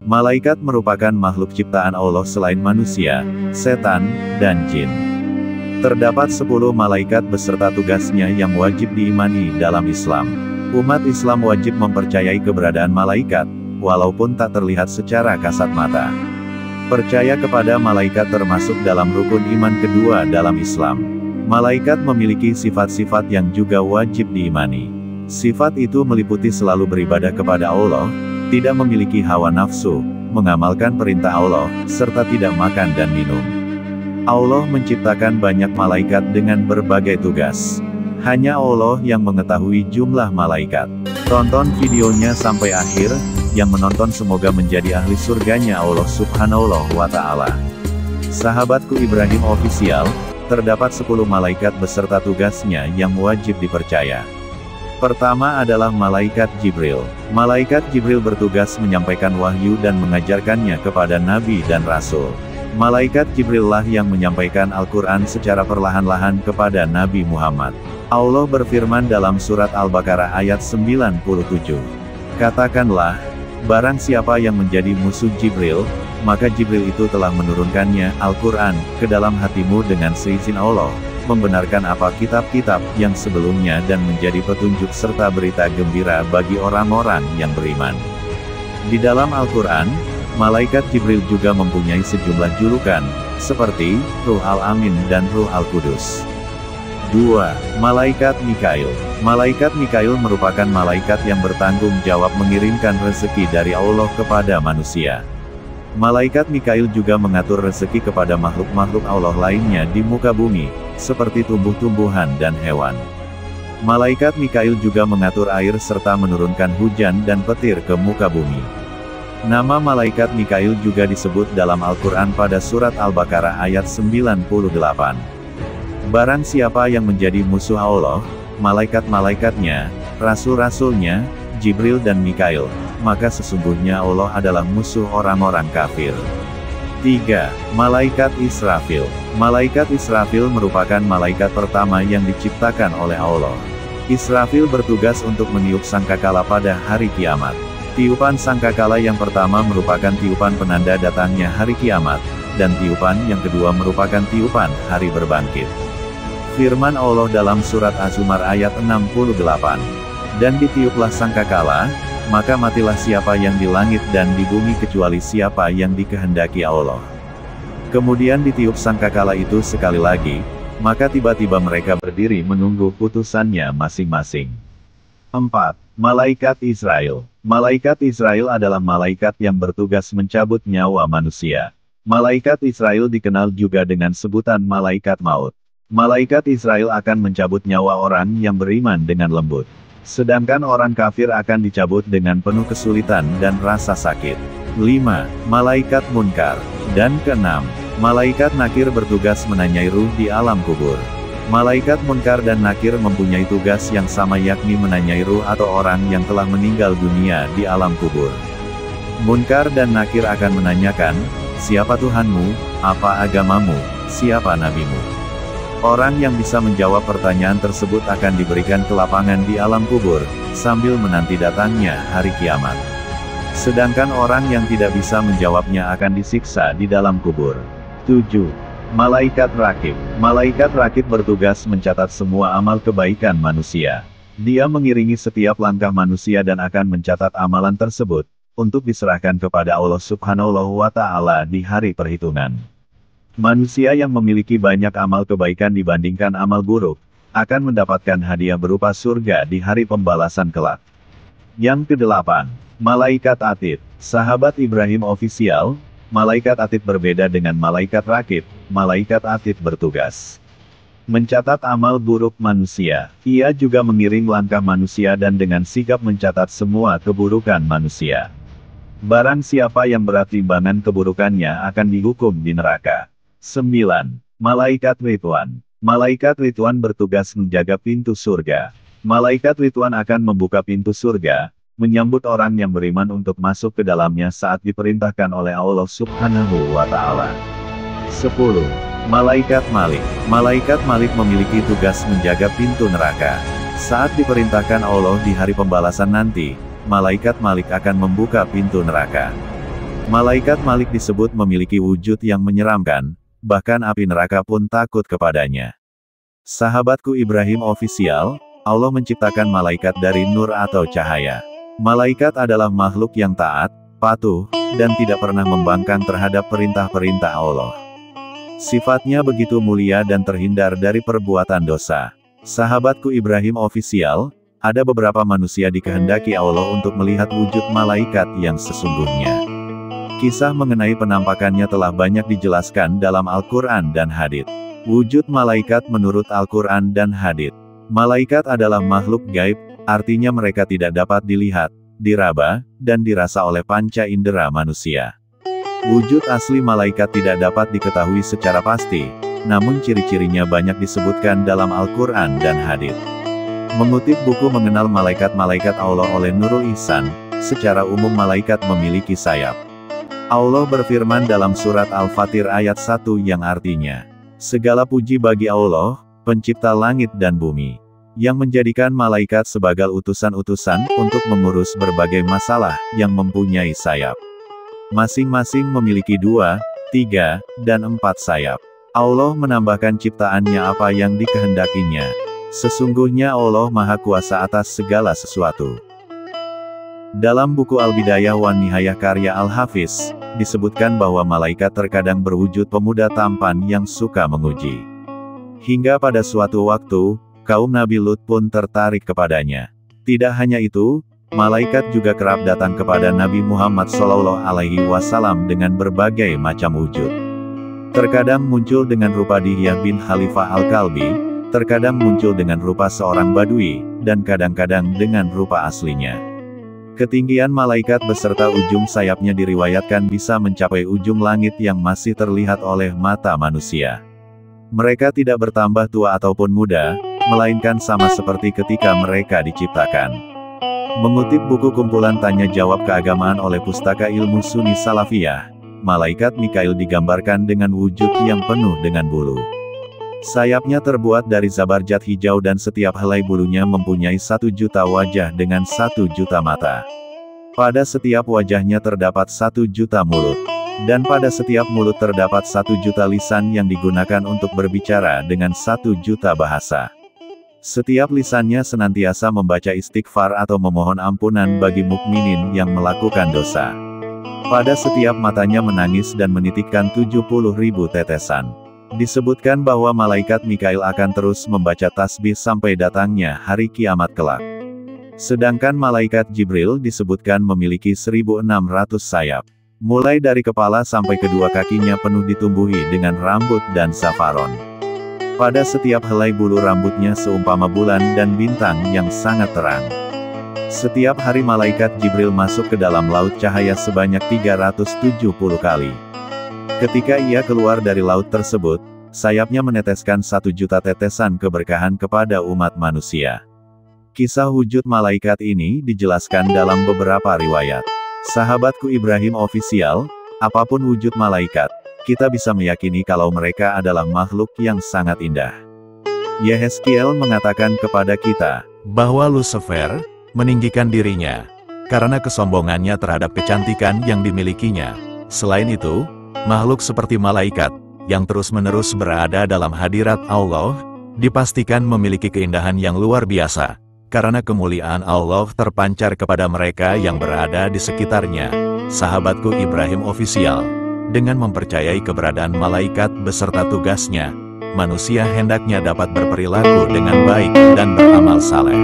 Malaikat merupakan makhluk ciptaan Allah selain manusia, setan, dan jin. Terdapat 10 malaikat beserta tugasnya yang wajib diimani dalam Islam. Umat Islam wajib mempercayai keberadaan malaikat, walaupun tak terlihat secara kasat mata. Percaya kepada malaikat termasuk dalam rukun iman kedua dalam Islam. Malaikat memiliki sifat-sifat yang juga wajib diimani. Sifat itu meliputi selalu beribadah kepada Allah, tidak memiliki hawa nafsu, mengamalkan perintah Allah, serta tidak makan dan minum. Allah menciptakan banyak malaikat dengan berbagai tugas. Hanya Allah yang mengetahui jumlah malaikat. Tonton videonya sampai akhir, yang menonton semoga menjadi ahli surganya Allah Subhanahu wa Ta'ala. Sahabatku Ibrahim Official, terdapat 10 malaikat beserta tugasnya yang wajib dipercaya. Pertama adalah Malaikat Jibril. Malaikat Jibril bertugas menyampaikan wahyu dan mengajarkannya kepada Nabi dan Rasul. Malaikat Jibril lah yang menyampaikan Al-Quran secara perlahan-lahan kepada Nabi Muhammad. Allah berfirman dalam surat Al-Baqarah ayat 97. Katakanlah, barang siapa yang menjadi musuh Jibril, maka Jibril itu telah menurunkannya, Al-Quran, ke dalam hatimu dengan seizin Allah, membenarkan apa kitab-kitab yang sebelumnya dan menjadi petunjuk serta berita gembira bagi orang-orang yang beriman. Di dalam Al-Quran, Malaikat Jibril juga mempunyai sejumlah julukan, seperti Ruh Al-Amin dan Ruh Al-Qudus. 2. Malaikat Mikail. Malaikat Mikail merupakan malaikat yang bertanggung jawab mengirimkan rezeki dari Allah kepada manusia. Malaikat Mikail juga mengatur rezeki kepada makhluk-makhluk Allah lainnya di muka bumi, seperti tumbuh-tumbuhan dan hewan. Malaikat Mikail juga mengatur air serta menurunkan hujan dan petir ke muka bumi. Nama Malaikat Mikail juga disebut dalam Al-Quran pada surat Al-Baqarah ayat 98. Barang siapa yang menjadi musuh Allah, malaikat-malaikatnya, rasul-rasulnya, Jibril dan Mikail, maka sesungguhnya Allah adalah musuh orang-orang kafir. 3. Malaikat Israfil. Malaikat Israfil merupakan malaikat pertama yang diciptakan oleh Allah. Israfil bertugas untuk meniup sangkakala pada hari kiamat. Tiupan sangkakala yang pertama merupakan tiupan penanda datangnya hari kiamat, dan tiupan yang kedua merupakan tiupan hari berbangkit. Firman Allah dalam surat Az-Zumar ayat 68. Dan ditiuplah sangkakala, maka matilah siapa yang di langit dan di bumi kecuali siapa yang dikehendaki Allah. Kemudian ditiup sangkakala itu sekali lagi, maka tiba-tiba mereka berdiri menunggu putusannya masing-masing. 4. Malaikat Israel. Malaikat Israel adalah malaikat yang bertugas mencabut nyawa manusia. Malaikat Israel dikenal juga dengan sebutan malaikat maut. Malaikat Israel akan mencabut nyawa orang yang beriman dengan lembut. Sedangkan orang kafir akan dicabut dengan penuh kesulitan dan rasa sakit. 5. Malaikat Munkar. Dan ke-6. Malaikat Nakir bertugas menanyai ruh di alam kubur. Malaikat Munkar dan Nakir mempunyai tugas yang sama yakni menanyai ruh atau orang yang telah meninggal dunia di alam kubur. Munkar dan Nakir akan menanyakan, siapa Tuhanmu, apa agamamu, siapa nabimu. Orang yang bisa menjawab pertanyaan tersebut akan diberikan kelapangan di alam kubur, sambil menanti datangnya hari kiamat. Sedangkan orang yang tidak bisa menjawabnya akan disiksa di dalam kubur. 7. Malaikat Rakib. Malaikat Rakib bertugas mencatat semua amal kebaikan manusia. Dia mengiringi setiap langkah manusia dan akan mencatat amalan tersebut, untuk diserahkan kepada Allah Subhanahu wa Ta'ala di hari perhitungan. Manusia yang memiliki banyak amal kebaikan dibandingkan amal buruk, akan mendapatkan hadiah berupa surga di hari pembalasan kelak. Yang ke-8. Malaikat Atid. Sahabat Ibrahim Official, Malaikat Atid berbeda dengan Malaikat Rakib. Malaikat Atid bertugas mencatat amal buruk manusia. Ia juga mengiring langkah manusia dan dengan sigap mencatat semua keburukan manusia. Barang siapa yang berat timbangan keburukannya akan dihukum di neraka. 9. Malaikat Ridwan. Malaikat Ridwan bertugas menjaga pintu surga. Malaikat Ridwan akan membuka pintu surga, menyambut orang yang beriman untuk masuk ke dalamnya saat diperintahkan oleh Allah Subhanahu wa Ta'ala. 10. Malaikat Malik. Malaikat Malik memiliki tugas menjaga pintu neraka. Saat diperintahkan Allah di hari pembalasan nanti, Malaikat Malik akan membuka pintu neraka. Malaikat Malik disebut memiliki wujud yang menyeramkan, bahkan api neraka pun takut kepadanya. Sahabatku Ibrahim Official, Allah menciptakan malaikat dari nur atau cahaya. Malaikat adalah makhluk yang taat, patuh, dan tidak pernah membangkang terhadap perintah-perintah Allah. Sifatnya begitu mulia dan terhindar dari perbuatan dosa. Sahabatku Ibrahim Official, ada beberapa manusia dikehendaki Allah untuk melihat wujud malaikat yang sesungguhnya. Kisah mengenai penampakannya telah banyak dijelaskan dalam Al-Quran dan Hadits. Wujud malaikat menurut Al-Quran dan Hadits. Malaikat adalah makhluk gaib, artinya mereka tidak dapat dilihat, diraba, dan dirasa oleh panca indera manusia. Wujud asli malaikat tidak dapat diketahui secara pasti, namun ciri-cirinya banyak disebutkan dalam Al-Quran dan Hadits. Mengutip buku Mengenal Malaikat-Malaikat Allah oleh Nurul Ihsan, secara umum malaikat memiliki sayap. Allah berfirman dalam surat Al-Fatir ayat 1 yang artinya, "Segala puji bagi Allah, pencipta langit dan bumi, yang menjadikan malaikat sebagai utusan-utusan untuk mengurus berbagai masalah yang mempunyai sayap. Masing-masing memiliki 2, 3, dan 4 sayap. Allah menambahkan ciptaannya apa yang dikehendakinya. Sesungguhnya Allah Maha Kuasa atas segala sesuatu." Dalam buku Al-Bidayah wan Nihayah karya Al-Hafiz, disebutkan bahwa malaikat terkadang berwujud pemuda tampan yang suka menguji. Hingga pada suatu waktu, kaum Nabi Lut pun tertarik kepadanya. Tidak hanya itu, malaikat juga kerap datang kepada Nabi Muhammad SAW dengan berbagai macam wujud. Terkadang muncul dengan rupa Dihyah bin Khalifah Al-Kalbi, terkadang muncul dengan rupa seorang badui, dan kadang-kadang dengan rupa aslinya. Ketinggian malaikat beserta ujung sayapnya diriwayatkan bisa mencapai ujung langit yang masih terlihat oleh mata manusia. Mereka tidak bertambah tua ataupun muda, melainkan sama seperti ketika mereka diciptakan. Mengutip buku kumpulan tanya jawab keagamaan oleh Pustaka Ilmu Sunni Salafiyah, malaikat Mikail digambarkan dengan wujud yang penuh dengan bulu. Sayapnya terbuat dari zabarjat hijau dan setiap helai bulunya mempunyai 1 juta wajah dengan 1 juta mata. Pada setiap wajahnya terdapat 1 juta mulut. Dan pada setiap mulut terdapat 1 juta lisan yang digunakan untuk berbicara dengan 1 juta bahasa. Setiap lisannya senantiasa membaca istighfar atau memohon ampunan bagi mukminin yang melakukan dosa. Pada setiap matanya menangis dan menitikkan 70.000 tetesan. Disebutkan bahwa malaikat Mikail akan terus membaca tasbih sampai datangnya hari kiamat kelak. Sedangkan malaikat Jibril disebutkan memiliki 1.600 sayap. Mulai dari kepala sampai kedua kakinya penuh ditumbuhi dengan rambut dan safaron. Pada setiap helai bulu rambutnya seumpama bulan dan bintang yang sangat terang. Setiap hari malaikat Jibril masuk ke dalam laut cahaya sebanyak 370 kali. Ketika ia keluar dari laut tersebut, sayapnya meneteskan 1 juta tetesan keberkahan kepada umat manusia. Kisah wujud malaikat ini dijelaskan dalam beberapa riwayat. Sahabatku Ibrahim Official, apapun wujud malaikat, kita bisa meyakini kalau mereka adalah makhluk yang sangat indah. Yehezkiel mengatakan kepada kita, bahwa Lucifer meninggikan dirinya karena kesombongannya terhadap kecantikan yang dimilikinya. Selain itu, makhluk seperti malaikat, yang terus-menerus berada dalam hadirat Allah, dipastikan memiliki keindahan yang luar biasa, karena kemuliaan Allah terpancar kepada mereka yang berada di sekitarnya. Sahabatku Ibrahim Official, dengan mempercayai keberadaan malaikat beserta tugasnya, manusia hendaknya dapat berperilaku dengan baik dan beramal saleh.